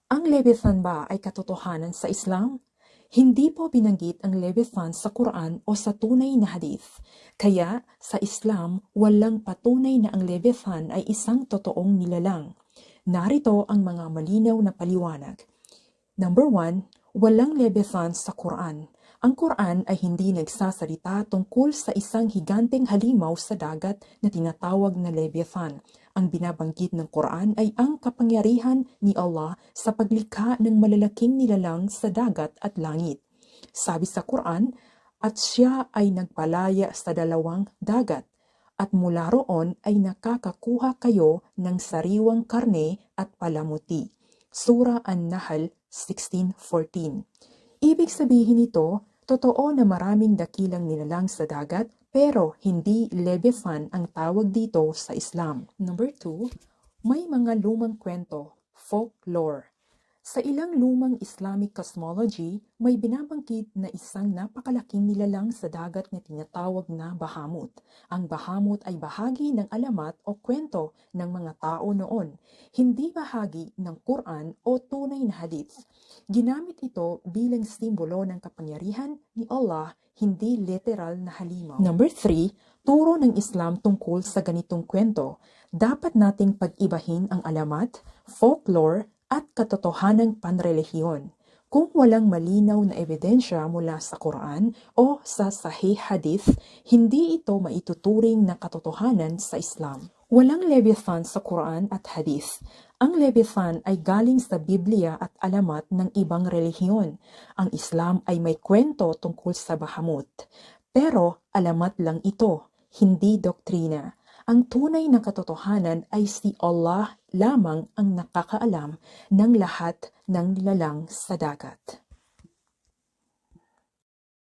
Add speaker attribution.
Speaker 1: Ang Leviathan ba ay katotohanan sa Islam? Hindi po binanggit ang Leviathan sa Quran o sa tunay na hadith. Kaya sa Islam, walang patunay na ang Leviathan ay isang totoong nilalang. Narito ang mga malinaw na paliwanag. Number 1, walang Leviathan sa Quran. Ang Quran ay hindi nagsasalita tungkol sa isang higanteng halimaw sa dagat na tinatawag na Leviathan. Ang binabanggit ng Quran ay ang kapangyarihan ni Allah sa paglikha ng malalaking nilalang sa dagat at langit. Sabi sa Quran, at siya ay nagpalaya sa dalawang dagat, at mula roon ay nakakakuha kayo ng sariwang karne at palamuti. Surah An-Nahl 16:14. Ibig sabihin nito, totoo na maraming dakilang nilalang sa dagat pero hindi Leviathan ang tawag dito sa Islam. Number 2, may mga lumang kwento, folklore. Sa ilang lumang Islamic cosmology, may binabanggit na isang napakalaking nilalang sa dagat na tinatawag na Bahamut. Ang Bahamut ay bahagi ng alamat o kwento ng mga tao noon, hindi bahagi ng Quran o tunay na hadith. Ginamit ito bilang simbolo ng kapangyarihan ni Allah, hindi literal na halimaw. Number 3, turo ng Islam tungkol sa ganitong kwento. Dapat nating pag-ibahin ang alamat, folklore, at katotohanang panrelihiyon. Kung walang malinaw na ebidensya mula sa Quran o sa Sahih Hadith, hindi ito maituturing na katotohanan sa Islam. Walang Leviathan sa Quran at Hadith. Ang Leviathan ay galing sa Biblia at alamat ng ibang relihiyon. Ang Islam ay may kwento tungkol sa Bahamut. Pero alamat lang ito, hindi doktrina. Ang tunay na katotohanan ay si Allah lamang ang nakakaalam ng lahat ng nilalang sa dagat.